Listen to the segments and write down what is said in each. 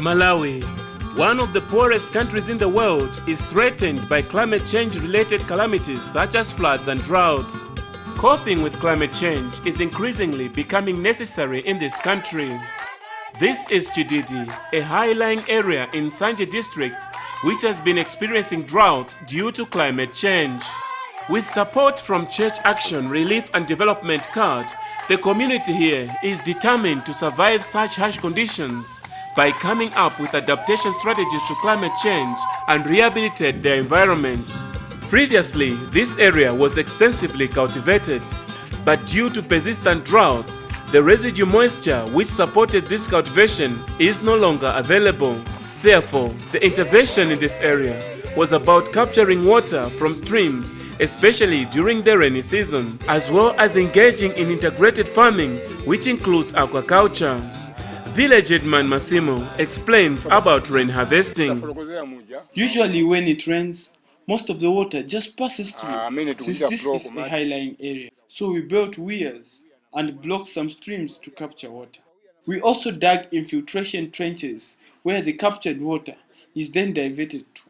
Malawi, one of the poorest countries in the world, is threatened by climate change-related calamities such as floods and droughts. Coping with climate change is increasingly becoming necessary in this country. This is Chididi, a high-lying area in Sanje district which has been experiencing droughts due to climate change. With support from Church Action Relief and Development CARD, the community here is determined to survive such harsh conditions by coming up with adaptation strategies to climate change and rehabilitate their environment. Previously, this area was extensively cultivated, but due to persistent droughts, the residue moisture which supported this cultivation is no longer available. Therefore, the intervention in this area was about capturing water from streams, especially during the rainy season, as well as engaging in integrated farming, which includes aquaculture. Village headman Massimo explains about rain harvesting. Usually when it rains, most of the water just passes through, since this is a high-lying area. So we built weirs and blocked some streams to capture water. We also dug infiltration trenches where the captured water is then diverted to.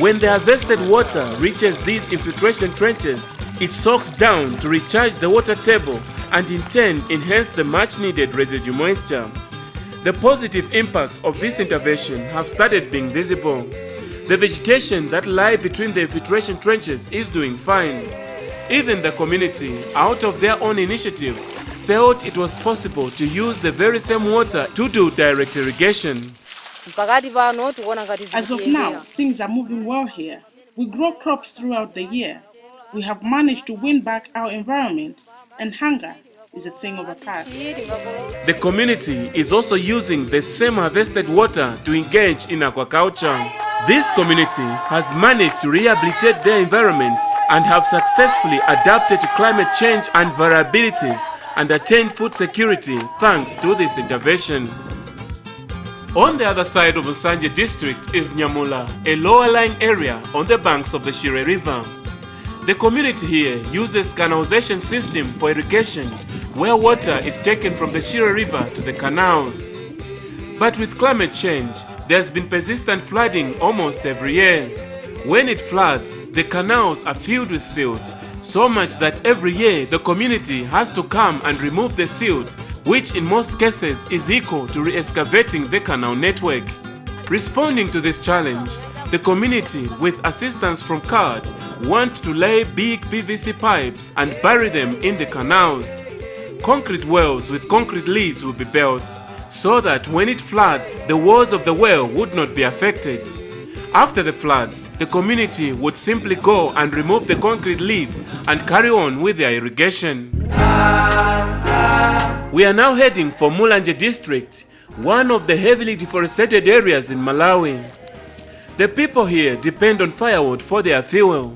When the harvested water reaches these infiltration trenches, it soaks down to recharge the water table and in turn enhance the much-needed residue moisture. The positive impacts of this intervention have started being visible. The vegetation that lie between the infiltration trenches is doing fine. Even the community, out of their own initiative, felt it was possible to use the very same water to do direct irrigation. As of now, things are moving well here. We grow crops throughout the year. We have managed to win back our environment, and hunger is a thing of the past. The community is also using the same harvested water to engage in aquaculture. This community has managed to rehabilitate their environment and have successfully adapted to climate change and variabilities and attained food security thanks to this intervention. On the other side of Sanje district is Nyamula, a lower-lying area on the banks of the Shire River. The community here uses canalization system for irrigation, where water is taken from the Shire River to the canals. But with climate change, there's been persistent flooding almost every year. When it floods, the canals are filled with silt, so much that every year the community has to come and remove the silt, which in most cases is equal to re-excavating the canal network. Responding to this challenge, the community, with assistance from CARD, want to lay big PVC pipes and bury them in the canals. Concrete wells with concrete lids will be built, so that when it floods, the walls of the well would not be affected. After the floods, the community would simply go and remove the concrete lids and carry on with their irrigation. We are now heading for Mulanje district, one of the heavily deforested areas in Malawi. The people here depend on firewood for their fuel.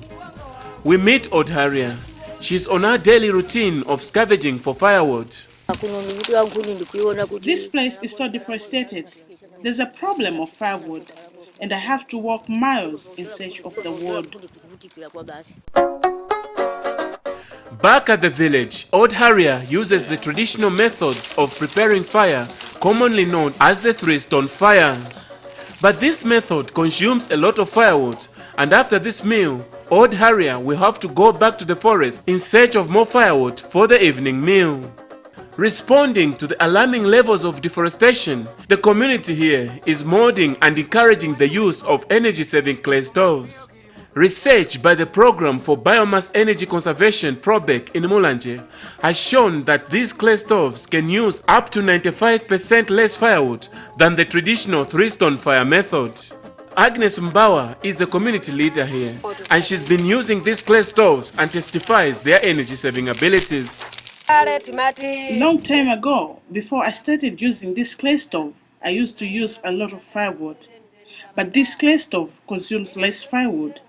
We meet Odharia. She's on her daily routine of scavenging for firewood. This place is so deforested. There's a problem of firewood, and I have to walk miles in search of the wood. Back at the village, Odharia uses the traditional methods of preparing fire, commonly known as the three-stone fire. But this method consumes a lot of firewood, and after this meal, Odharia will have to go back to the forest in search of more firewood for the evening meal. Responding to the alarming levels of deforestation, the community here is molding and encouraging the use of energy-saving clay stoves. Research by the Program for Biomass Energy Conservation (PROBEC) in Mulanje has shown that these clay stoves can use up to 95% less firewood than the traditional three-stone fire method. Agnes Mbawa is the community leader here, and she's been using these clay stoves and testifies their energy-saving abilities. Long time ago, before I started using this clay stove, I used to use a lot of firewood. But this clay stove consumes less firewood.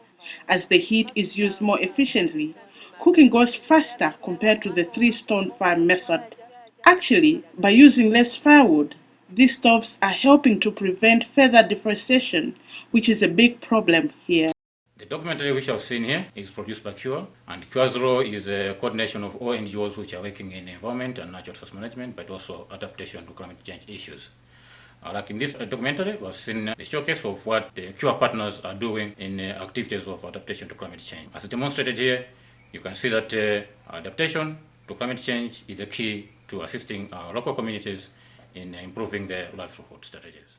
As the heat is used more efficiently, cooking goes faster compared to the three-stone fire method. Actually, by using less firewood, these stoves are helping to prevent further deforestation, which is a big problem here. The documentary which I've seen here is produced by CURE, and CURE's role is a coordination of all NGOs which are working in environment and natural resource management, but also adaptation to climate change issues. Like in this documentary, we've seen the showcase of what the CURE partners are doing in activities of adaptation to climate change. As demonstrated here, you can see that adaptation to climate change is the key to assisting our local communities in improving their livelihood strategies.